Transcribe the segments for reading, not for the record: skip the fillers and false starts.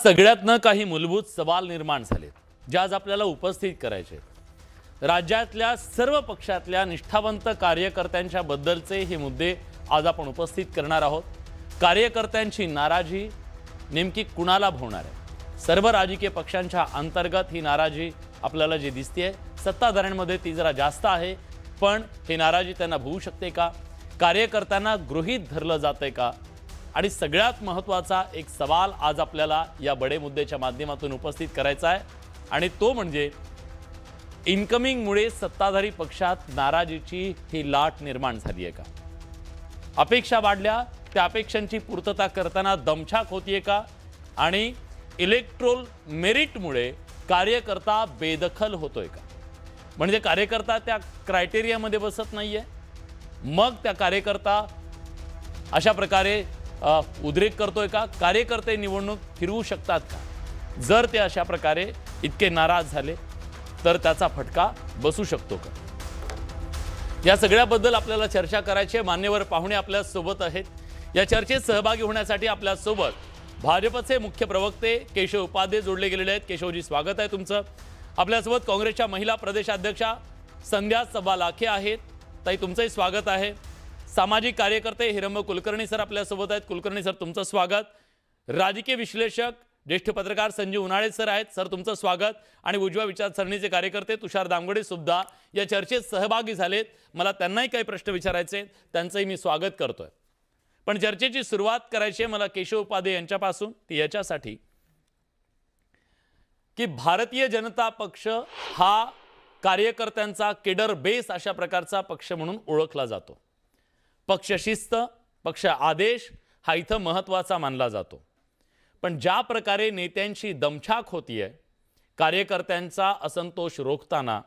सगळ्यातनं काही मूलभूत सवाल निर्माण झालेत जे आज आपल्याला उपस्थित करायचे आहेत। राज्यातल्या सर्व पक्षातल्या निष्ठावंत कार्यकर्त्यांच्या बद्दलचे हे मुद्दे आज आपण उपस्थित करणार आहोत। कार्यकर्त्यांची नाराजी नेमकी कुणाला भोवणार आहे? सर्व राजकीय पक्षांच्या अंतर्गत ही नाराजी आपल्याला जी दिसते, सत्ताधाऱ्यांमध्ये ती जरा जास्त आहे, पण ही नाराजी त्यांना भोवू शकते का? कार्यकर्त्यांना गृहीत धरलं जाते का? आणि सगळ्यात महत्त्वाचा एक सवाल आज आपल्याला या बडे मुद्द्याच्या माध्यमातून उपस्थित करायचा आहे, आणि तो म्हणजे इनकमिंगमुळे सत्ताधारी पक्षात नाराजीची ही लाट निर्माण झाली आहे का? अपेक्षा वाढल्या, त्या अपेक्षांची पूर्तता करताना दमछाक होतीये का? आणि इलेक्ट्रोल मेरिटमुळे कार्यकर्ता बेदखल होतोय का? म्हणजे कार्यकर्ता त्या क्रायटेरियामध्ये बसत नाहीये, मग त्या कार्यकर्ता अशा प्रकारे उद्रेक करतोय का? कार्यकर्ते निवडणूक फिरवू शकतात का? जर ते अशा प्रकारे इतके नाराज झाले तर त्याचा फटका बसू शकतो का? या सगळ्याबद्दल आपल्याला चर्चा करायची आहे। मान्यवर पाहुणे आपल्या सोबत आहेत। या चर्चेत सहभागी होण्यासाठी आपल्या सोबत भाजपचे मुख्य प्रवक्ते केशव उपाध्ये जोडले गेलेले आहेत। केशवजी, स्वागत आहे तुमचं। आपल्यासोबत काँग्रेसच्या महिला प्रदेशाध्यक्षा संध्या सभा लाखे आहेत। ताई, तुमचंही स्वागत आहे। सामाजिक कार्यकर्ते हिरंब कुलकर्णी सर आपल्यासोबत आहेत। कुलकर्णी सर, तुमचं स्वागत। राजकीय विश्लेषक ज्येष्ठ पत्रकार संजीव उन्हाळे सर आहेत। सर, तुमचं स्वागत। आणि उजव्या विचारसरणीचे कार्यकर्ते तुषार दामगडे सुद्धा या चर्चेत सहभागी झालेत। मला त्यांनाही काही प्रश्न विचारायचे, त्यांचंही मी स्वागत करतोय। पण चर्चेची सुरुवात करायची आहे मला केशव उपाध्ये यांच्यापासून, ती याच्यासाठी की भारतीय जनता पक्ष हा कार्यकर्त्यांचा केडर बेस अशा प्रकारचा पक्ष म्हणून ओळखला जातो। पक्ष शिस्त, पक्ष आदेश हा इथं महत्त्वाचा मानला जातो। पण ज्या प्रकारे नेत्यांची दमछाक होतीये, कार्यकर्त्यांचा असंतोष रोखताना,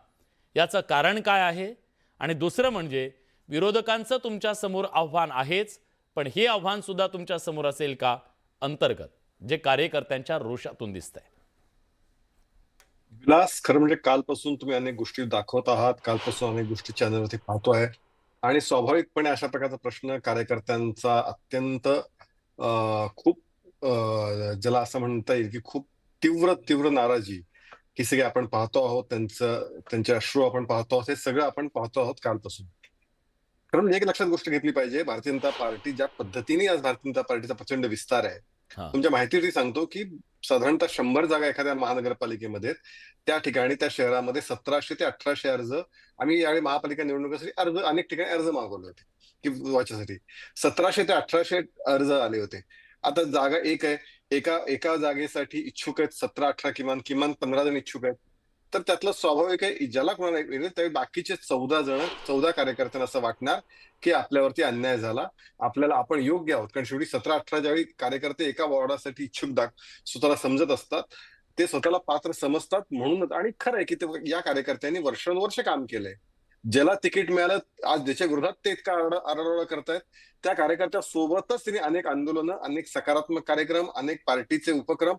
याचं कारण काय आहे? आणि दुसरं म्हणजे विरोधकांचं तुमच्या समोर आव्हान आहेच, पण हे आव्हान सुद्धा तुमच्या समोर असेल का अंतर्गत, जे कार्यकर्त्यांच्या रोषातून दिसतंय? विलास, खरं म्हणजे कालपासून तुम्ही अनेक गोष्टी दाखवत आहात, कालपासून अनेक गोष्टी चॅनलवरती पाहतोय, आणि स्वाभाविकपणे अशा प्रकारचा प्रश्न कार्यकर्त्यांचा अत्यंत खूप ज्याला असं म्हणता येईल की खूप तीव्र तीव्र नाराजी ही सगळी आपण पाहतो आहोत। त्यांचे अश्रू आपण पाहतो आहोत, हे सगळं आपण पाहतो आहोत कालपासून। कारण एक लक्षात गोष्ट घेतली पाहिजे, भारतीय जनता पार्टी ज्या पद्धतीने आज भारतीय जनता पार्टीचा प्रचंड विस्तार आहे, तुमच्या माहितीसाठी सांगतो की साधारणतः 100 जागा एखाद्या महानगरपालिकेमध्ये, त्या ठिकाणी त्या शहरामध्ये 1700 ते 1800 अर्ज, आम्ही यावेळी महापालिका निवडणुकीसाठी अर्ज अनेक ठिकाणी अर्ज मागवले होते की वाच्यासाठी 1700 ते 1800 अर्ज आले होते। आता जागा एक आहे, एका जागेसाठी इच्छुक आहेत 17-18, किमान 15 जण इच्छुक आहेत। तर त्यातलं स्वाभाविक आहे, ज्याला कोणाला त्यावेळी बाकीचे 14 कार्यकर्त्यांना असं वाटणार की आपल्यावरती अन्याय झाला, आपण योग्य आहोत। कारण शेवटी 17-18 ज्यावेळी कार्यकर्ते एका वॉर्डासाठी इच्छुक स्वतःला समजत असतात, ते स्वतःला पात्र समजतात म्हणूनच। आणि खरं आहे की या कार्यकर्त्यांनी वर्षानुवर्ष काम केलंय, ज्याला तिकीट मिळालं आज ज्याच्या विरोधात ते इतका आरडाओरडा करतायत, त्या कार्यकर्त्या सोबतच त्यांनी अनेक आंदोलनं, अनेक सकारात्मक कार्यक्रम, अनेक पार्टीचे उपक्रम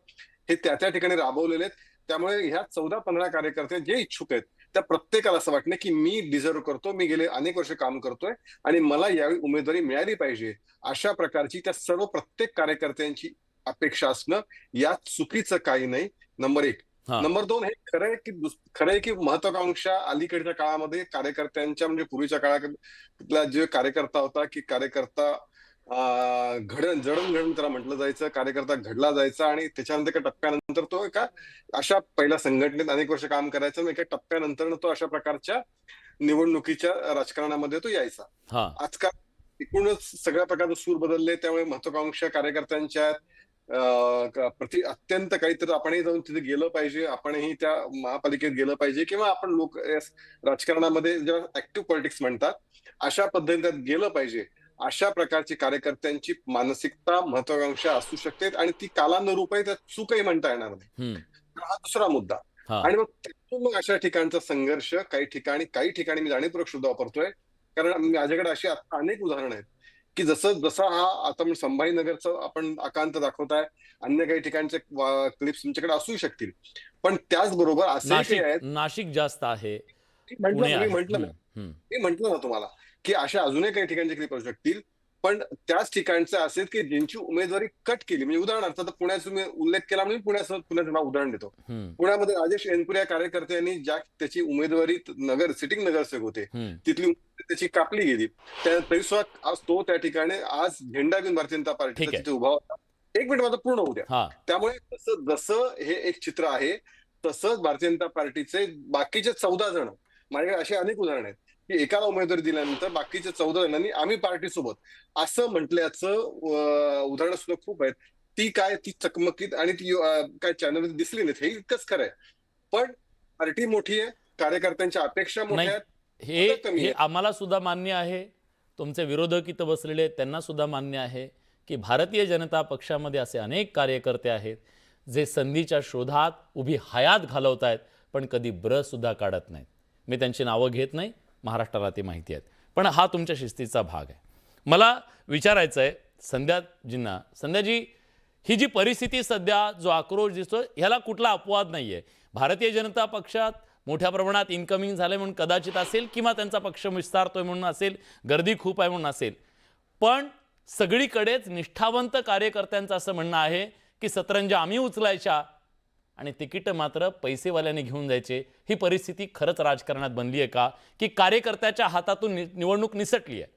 हे त्या ठिकाणी राबवलेले आहेत। त्यामुळे ह्या 14-15 कार्यकर्ते जे इच्छुक आहेत, त्या प्रत्येकाला असं वाटतं की मी डिझर्व करतो, मी गेले अनेक वर्ष काम करतोय आणि मला यावेळी उमेदवारी मिळाली पाहिजे, अशा प्रकारची त्या सर्व प्रत्येक कार्यकर्त्यांची अपेक्षा असणं यात चुकीचं काही नाही, नंबर 1। नंबर 2, हे खरंय की महत्वाकांक्षा अलीकडच्या काळामध्ये कार्यकर्त्यांच्या, म्हणजे पूर्वीच्या काळातला जे कार्यकर्ता होता की कार्यकर्ता जडणघडण त्याला म्हटलं जायचं, कार्यकर्ता घडला जायचा, आणि त्याच्यानंतर एका टप्प्यानंतर तो अशा पहिल्या संघटनेत अनेक वर्ष काम करायचं, आणि एका टप्प्यानंतर तो अशा प्रकारच्या निवडणुकीच्या राजकारणामध्ये तो यायचा। आजकाल एकूणच सगळ्या प्रकारचे सूर बदलले, त्यामुळे महत्वाकांक्षा कार्यकर्त्यांच्या प्रति अत्यंत काहीतरी आपणही जाऊन तिथे गेलं पाहिजे, आपणही त्या महापालिकेत गेलं पाहिजे, किंवा आपण लोक राजकारणामध्ये जेव्हा ऍक्टिव्ह पॉलिटिक्स म्हणतात अशा पद्धतीने गेलं पाहिजे, अशा प्रकारची कार्यकर्त्यांची मानसिकता, महत्वाकांक्षा असू शकते, आणि ती कालानुरूप आहे, त्यात चूकही म्हणता येणार नाही। हा दुसरा मुद्दा। आणि मग अशा ठिकाणचा संघर्ष काही ठिकाणी मी जाणीवपूर्वक शब्द वापरतोय, कारण माझ्याकडे अशी अनेक उदाहरणं आहेत की जसं हा आता मी संभाजीनगरचं आपण आकांत दाखवताय, अन्य काही ठिकाणचे क्लिप्स तुमच्याकडे असू शकतील, पण त्याचबरोबर असे आहेत, नाशिक जास्त आहे, मी म्हंटल ना तुम्हाला की अशा अजूनही काही ठिकाणचे क्लिप असू शकतील, पण त्याच ठिकाणचे असेल की ज्यांची उमेदवारी कट केली. म्हणजे उदाहरणार्थ आता पुण्याचा मी उल्लेख केला म्हणून पुण्याचं नाव उदाहरण देतो. हम्म, पुण्यामध्ये राजेश एनपुरे या कार्यकर्त्यांनी ज्या त्याची उमेदवारी सिटिंग नगरसेवक होते हम्म. तिथली उमेदवारी त्याची कापली गेली. तरी सुद्धा आज तो त्या ठिकाणी आज झेंडा घेऊन भारतीय जनता पार्टीचा ठीक आहे. तिथे उभा होता. एक मिनिट माझं पूर्ण होऊ द्या. हा. त्यामुळे जसं जसं हे एक चित्र आहे तसंच भारतीय जनता पार्टीचे बाकीचे 14 जण, माझ्याकडे अशी अनेक उदाहरणं आहेत की एकाला उमेदवारी दिल्यानंतर बाकीच्या 14 जणांनी आम्ही पार्टीसोबत असं म्हटल्याचं उदाहरणं सुद्धा खूप आहेत. ती चकमकीत आणि ती काय चॅनलमध्ये दिसली नाहीत, हे इतकंच खरं आहे. पण पार्टी मोठी आहे, कार्यकर्त्यांच्या अपेक्षा मोठ्या नाही, आहेत, हे पदं कमी हे आहेत. आम्हाला सुद्धा मान्य आहे. तुमचे विरोधक इथं बसलेले आहेत त्यांना सुद्धा मान्य आहे की भारतीय जनता पक्षामध्ये असे अनेक कार्यकर्ते आहेत जे संधीच्या शोधात उभी हयात घालवत आहेत, पण कधी सुद्धा काढत नाहीत. मी त्यांची नावं घेत नाही, महाराष्ट्राला ती माहिती आहेत. पण हा तुमच्या शिस्तीचा भाग आहे. मला विचारायचं आहे संध्याजींना, संध्याजी, ही जी परिस्थिती सध्या जो आक्रोश दिसतो ह्याला कुठला अपवाद नाही आहे. भारतीय जनता पक्षात मोठ्या प्रमाणात इन्कमिंग झाले म्हणून कदाचित असेल, किंवा त्यांचा पक्ष विस्तारतोय म्हणून असेल, गर्दी खूप आहे म्हणून असेल. पण सगळीकडेच निष्ठावंत कार्यकर्त्यांचं असं म्हणणं आहे की सतरंजा आम्ही उचलायच्या आणि तिकीट मात्र पैसेवाल्याने घेऊन जायचे. ही परिस्थिती खरंच राजकारणात बनली आहे का, की कार्यकर्त्याच्या हातातून निवडणूक निसटली आहे?